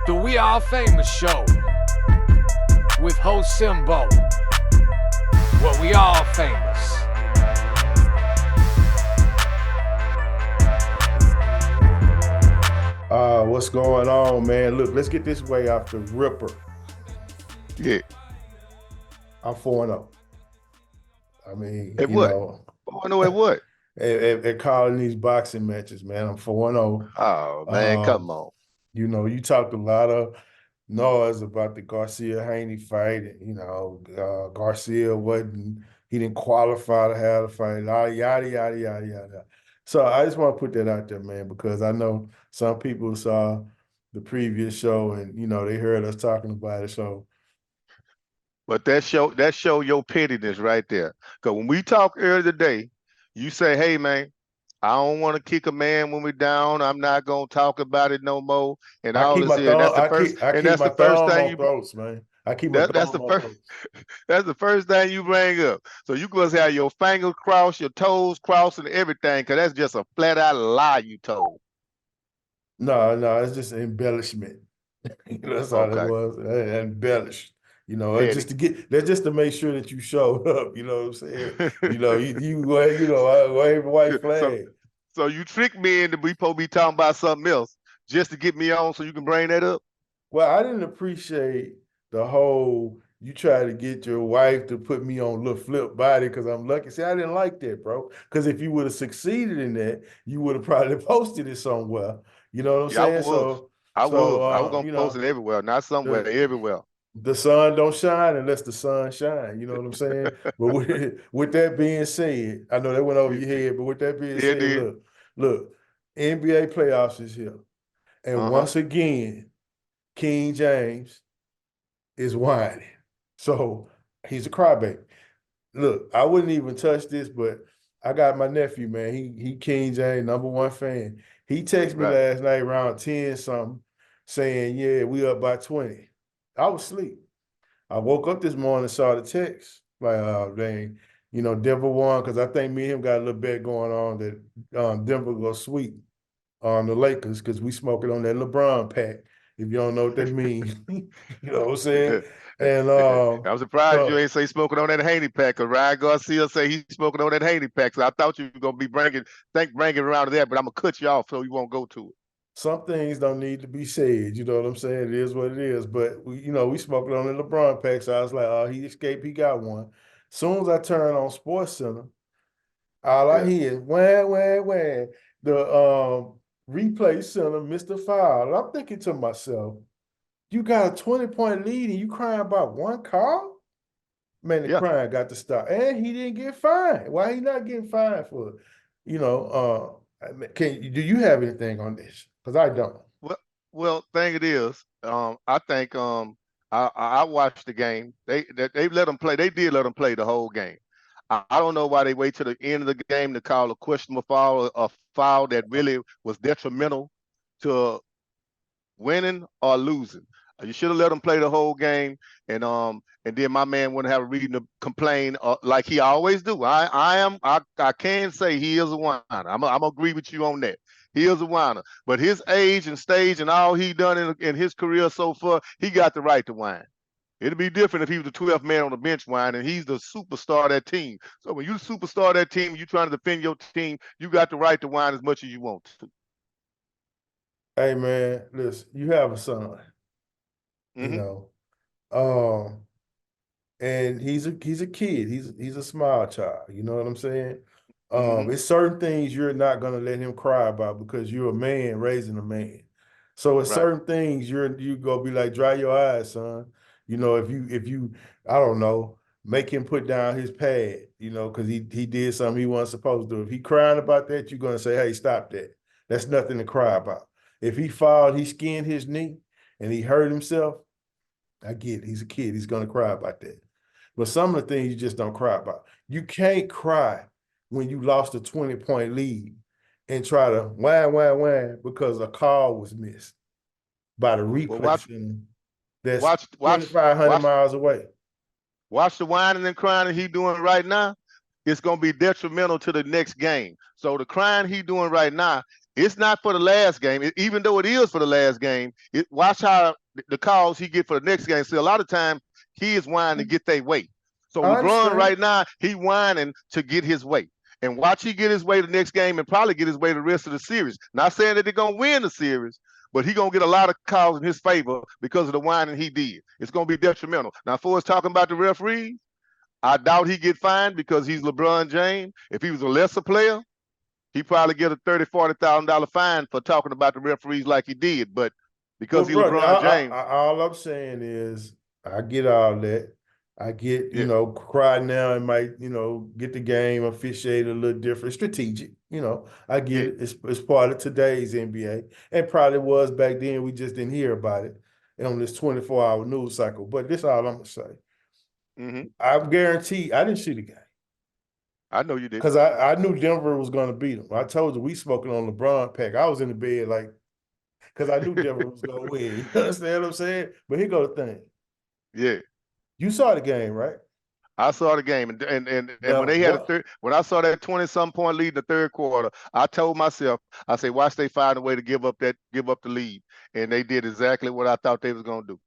The We All Famous Show with host Simbo. Well, we all famous. What's going on, man? Look, let's get this way off the ripper. Yeah. I'm 4-0. I mean, At you what? know, I know at what? at calling these boxing matches, man. I'm 4-0. Oh man, come on. You know, you talked a lot of noise about the Garcia-Haney fight. Garcia he didn't qualify to have the fight, yada, yada, yada, yada, yada. So I just want to put that out there, man, because I know some people saw the previous show and, you know, they heard us talking about it. So, But that show your pettiness right there. Because when we talked earlier today, you say, hey man, I don't want to kick a man when we're down. I'm not gonna talk about it no more. And I all keep this my here. And thumb. that's the first. I And keep that's my the first thumb thing on you. throats, man. I keep my That's thumb the on first. throats. That's the first thing you bring up. So you must have your fingers crossed, your toes crossed, and everything. Because that's just a flat out lie you told. No, it's just an embellishment. That's all it Okay. was. Embellished. You know, it's Petty. that's just to make sure that you showed up. You know what I'm saying? You know, you wave a white so flag. So you tricked me into we supposed to be talking about something else just to get me on so you can bring that up? Well, I didn't appreciate the whole you try to get your wife to put me on little flip body because I'm lucky. See, I didn't like that, bro. Because if you would have succeeded in that, you would have probably posted it somewhere. You know what I'm Yeah, I saying? was. So, I so was. I was gonna you post know, it everywhere, not somewhere, the everywhere. the sun don't shine unless the sun shine. You know what I'm saying? But with that being said, I know that went over It, your it, head, but with that being it said, did. look, NBA playoffs is here. And Uh-huh. once again, King James is whining. So he's a crybaby. Look, I wouldn't even touch this, but I got my nephew, man. He King James, #1 fan. He texted me Right. last night around 10 something saying, yeah, we up by 20. I was asleep. I woke up this morning, saw the text, like, oh, dang, you know, Denver won, because I think me and him got a little bet going on that Denver go sweep on the Lakers, because we smoking on that LeBron pack, if you don't know what that means. You know what I'm saying? And I'm surprised you so ain't say smoking on that Haney pack, because Ryan Garcia say he's smoking on that Haney pack. So I thought you were gonna be bringing it around to that, but I'm gonna cut you off so you won't go to it. some things don't need to be said. You know what I'm saying? It is what it is. But we smoking on the LeBron pack, so I was like, oh, he escaped, he got one. Soon as I turn on Sports Center, all I Yeah. hear is wham, wham, wham. The replay center, Mr. Foul. I'm thinking to myself, you got a 20-point lead and you crying about one call? Man, the Yeah. crying got to stop. And he didn't get fined. Why he not getting fined for it? Do you have anything on this? Because I don't. Well, thing it is, I think I watched the game. They let them play. They did let them play the whole game. I don't know why they wait till the end of the game to call a questionable foul, a foul that really was detrimental to winning or losing. You should have let them play the whole game, and then my man wouldn't have a reason to complain like he always do. I can say he is a whiner. I'm gonna agree with you on that. He is a whiner, but his age and stage and all he done in his career so far, he got the right to whine. It'd be different if he was the 12th man on the bench whining. He's the superstar of that team. So when you superstar of that team, you're trying to defend your team, you got the right to whine as much as you want to. Hey man, listen, you have a son, you Mm-hmm. know. Um, and he's a kid. He's a small child. You know what I'm saying? Mm-hmm. It's certain things you're not gonna let him cry about because you're a man raising a man. So it's Right. certain things you gonna be like, dry your eyes, son. You know, if you I don't know, make him put down his pad, you know, because he did something he wasn't supposed to do. If he crying about that, you're gonna say, hey, stop that. That's nothing to cry about. If he fouled, he skinned his knee and he hurt himself, I get it. He's a kid. He's gonna cry about that. But some of the things you just don't cry about. You can't cry when you lost a 20-point lead and try to wham because a call was missed by the Well, replay watch, center that's watch, watch, 2,500 watch, miles away. watch the whining and crying he doing right now. It's gonna be detrimental to the next game. So the crying he doing right now, it's not for the last game. Even though it is for the last game, watch how the calls he get for the next game. See, a lot of times he is whining to get their way. So I LeBron understand. right now, he whining to get his way. And watch he get his way the next game and probably get his way the rest of the series. Not saying that they're going to win the series, but he going to get a lot of calls in his favor because of the whining he did. It's going to be detrimental. Now, for us talking about the referees, I doubt he get fined because he's LeBron James. If he was a lesser player, he probably get a $30,000, $40,000 fine for talking about the referees like he did. But because he's LeBron James. All I'm saying is I get all that. I get, Yeah. cry now and might, get the game officiated a little different, strategic. I get it. It's part of today's NBA, and probably was back then. We just didn't hear about it on this 24-hour news cycle. But this is all I'm gonna say. I guarantee I didn't see the game. I know you did. Because I knew Denver was going to beat them. I told you we spoken on LeBron pack. I was in the bed like, because I knew Denver was going to win. You understand what I'm saying? But here go the thing. Yeah. You saw the game, right? I saw the game, and Now, when they had when I saw that 20-some point lead in the third quarter, I told myself, I said, watch they find a way to give up the lead, and they did exactly what I thought they was gonna do.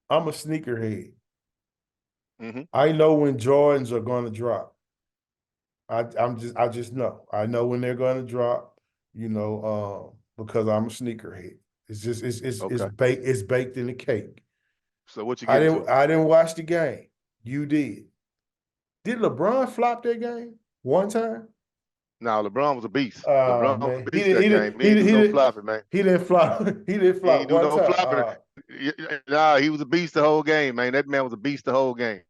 I'm a sneakerhead. I know when Jordans are going to drop. I just know. I know when they're going to drop. Because I'm a sneakerhead. It's just it's baked in the cake. So what you I get? I didn't watch the game. You did. Did LeBron flop that game one time? No, LeBron was a beast. LeBron was a beast that game. He didn't flop it, man. He didn't flop. He didn't flop He didn't do one no time. flopping. Nah, he was a beast the whole game, man. That man was a beast the whole game.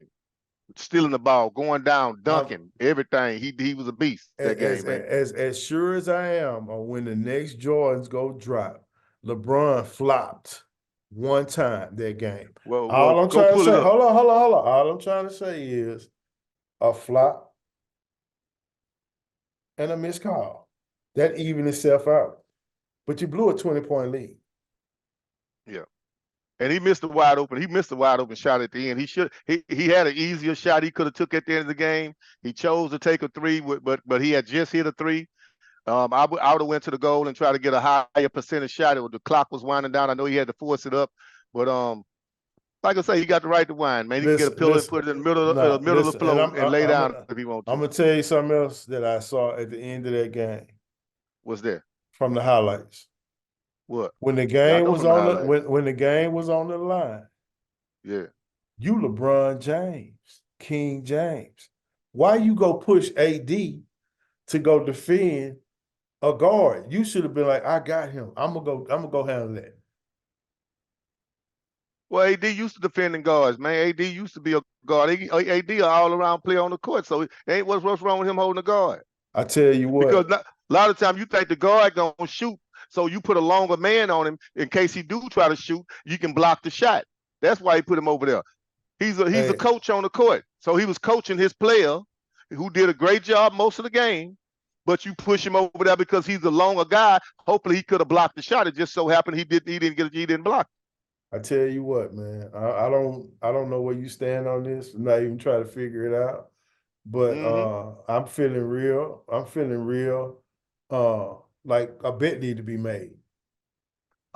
Stealing the ball, going down, dunking, everything. He was a beast that game, man. As sure as I am on when the next Jordans go drop, LeBron flopped one time that game. All I'm trying to say, hold on. All I'm trying to say is a flop and a missed call. That evened itself out. But you blew a 20-point lead. Yeah. And he missed a wide open. He missed a wide open shot at the end. He had an easier shot he could have took at the end of the game. He chose to take a three, but he had just hit a three. I would have went to the goal and tried to get a higher percentage shot. The clock was winding down. I know he had to force it up, but like I say, he got the right to wind, man. He can get a pillow and put it in the middle of the floor and lay down if he wants to. I'm gonna tell you something else that I saw at the end of that game. What's that? From the highlights. What? When the game was on when the game was on the line. Yeah. You LeBron James, King James. Why you go push AD to go defend a guard? You should have been like, I got him. I'm gonna go handle that. Well, AD used to defending guards, man. AD used to be a guard. AD an all-around player on the court, so it ain't what's wrong with him holding a guard. I tell you what. Because a lot of times you think the guard gonna shoot, so you put a longer man on him in case he do try to shoot. You can block the shot. That's why he put him over there. He's a coach on the court, so he was coaching his player, who did a great job most of the game. But you push him over there because he's a longer guy. Hopefully he could have blocked the shot. It just so happened he didn't block. I tell you what, man. I don't know where you stand on this. I'm not even trying to figure it out. But I'm feeling real. Like a bet need to be made.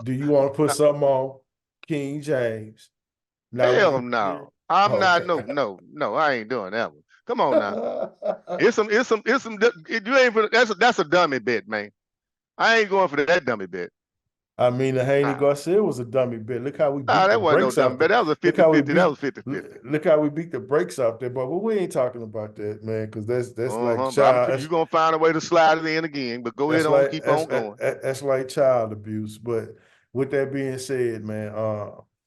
Do you want to put something on King James? Hell no. I'm not. No. I ain't doing that one. Come on now. It's some. You ain't. That's a dummy bet, man. I ain't going for that dummy bet. I mean, the Haney Garcia was a dummy bet. Look how we beat the brakes off. That was a 50-50. That was 50-50. Look how we beat the brakes off there, but we ain't talking about that, man, because that's like child. You're gonna find a way to slide it in again, but go ahead and keep on going. That's like child abuse. But with that being said, man,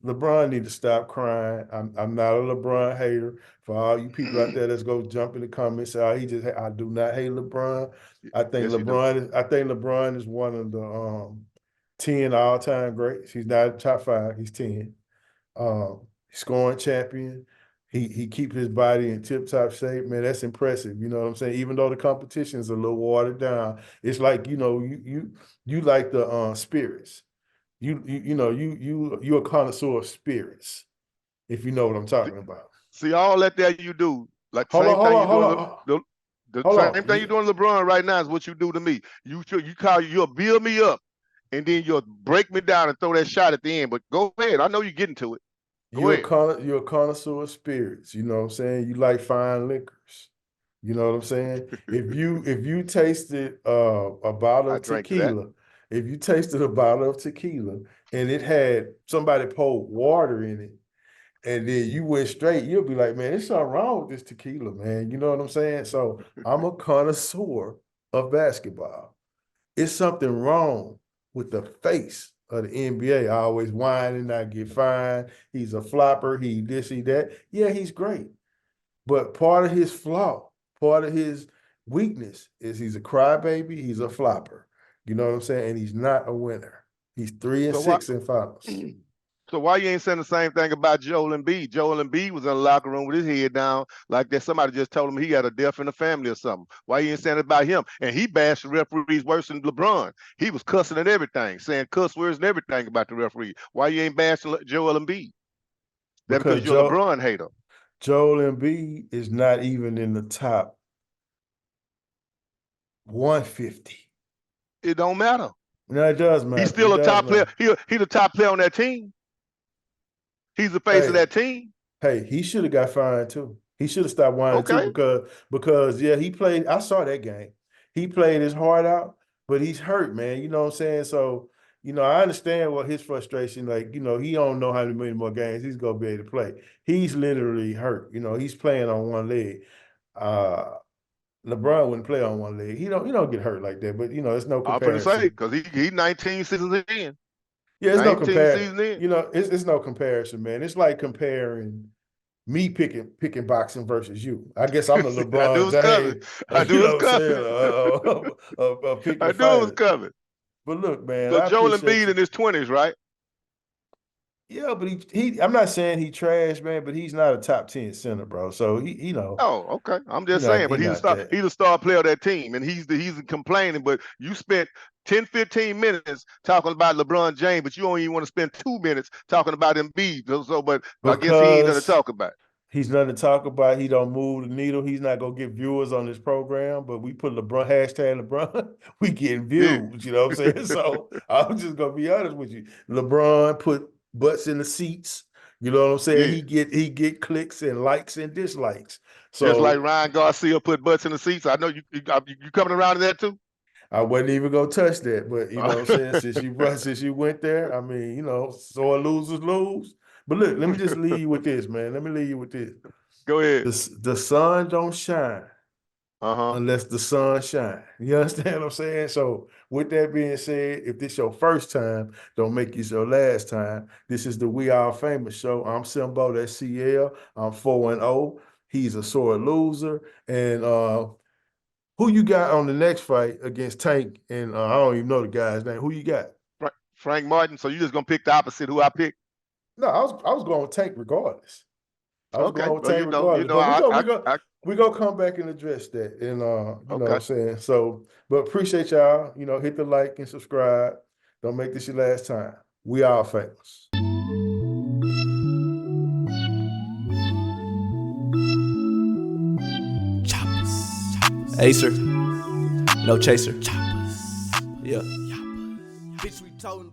LeBron need to stop crying. I'm not a LeBron hater. For all you people out there that's go jump in the comments, I do not hate LeBron. I think LeBron is one of the 10 all-time greats. He's not top 5. He's 10. Scoring champion. He keeps his body in tip-top shape. Man, that's impressive. You know what I'm saying? Even though the competition is a little watered down, it's like, you like the spirits. You're a connoisseur of spirits, if you know what I'm talking about. See, all that there you do, like the same thing you're doing LeBron right now is what you do to me. You'll build me up, and then you'll break me down and throw that shot at the end. But go ahead. I know you're getting to it. You're a connoisseur of spirits. You know what I'm saying? You like fine liquors. You know what I'm saying? If you tasted a bottle of tequila, if you tasted a bottle of tequila and it had somebody poured water in it, and then you went straight, you'll be like, man, there's something wrong with this tequila, man. You know what I'm saying? So I'm a connoisseur of basketball. It's something wrong with the face of the NBA. I always whine and I get fined. He's a flopper. He this, he that. Yeah, he's great. But part of his flaw, part of his weakness is he's a crybaby. He's a flopper. You know what I'm saying? And he's not a winner. He's 3-6 in finals. So why you ain't saying the same thing about Joel Embiid? Joel Embiid was in the locker room with his head down like that. Somebody just told him he had a death in the family or something. Why you ain't saying it about him? And he bashed the referees worse than LeBron. He was cussing at everything, saying cuss words and everything about the referee. Why you ain't bashing Joel Embiid? That because you're a LeBron hater. Joel Embiid is not even in the top 150. It don't matter. No, it does matter. He's still a top player. He the top player on that team. He's the face of that team. Hey, he should have got fined too. He should have stopped whining too because yeah, he played. I saw that game. He played his heart out, but he's hurt, man. You know what I'm saying? So, you know, I understand what his frustration, like, you know, he don't know how many more games he's gonna be able to play. He's literally hurt. You know, he's playing on one leg. LeBron wouldn't play on one leg. He don't get hurt like that, but you know, it's no comparison. I'm gonna say because he 19 seasons in. Yeah, it's no comparison. You know, it's no comparison, man. It's like comparing me picking boxing versus you. I guess I'm a LeBron James. I knew it was coming. I knew it was coming. But look, man. So Joel Embiid in his 20s, right? Yeah, but he I'm not saying he trash, man, but he's not a top 10 center, bro. So he, you know. Oh, okay. I'm just saying, but he's a star player of that team, and he's complaining. But you spent 10, 15 minutes talking about LeBron James, but you only even want to spend 2 minutes talking about Embiid. But I guess he ain't gonna talk about it. He's nothing to talk about. He don't move the needle. He's not gonna get viewers on this program. But we put LeBron #LeBron. We getting views. You know what I'm saying? So I'm just gonna be honest with you. LeBron put butts in the seats. You know what I'm saying? Yeah. He get clicks and likes and dislikes. So just like Ryan Garcia put butts in the seats. I know you coming around to that too. I wasn't even gonna touch that, but you know what I'm saying? since you went there, I mean, you know, so losers lose. But look, let me just leave you with this, man. Let me leave you with this. Go ahead. The sun don't shine unless the sun shine. You understand what I'm saying? So with that being said, if this your first time, don't make it your last time. This is the We All Famous show. I'm Simbo, that's CL. I'm 4-0. He's a sore loser. And who you got on the next fight against Tank? And I don't even know the guy's name. Who you got? Frank Martin. So you just gonna pick the opposite who I picked? No, I was going with Tank regardless. I was going with Tank regardless. We're gonna come back and address that. And you know what I'm saying? So, but appreciate y'all. You know, hit the like and subscribe. Don't make this your last time. We All Famous. Acer, no chaser. Yeah. Bitch, we told him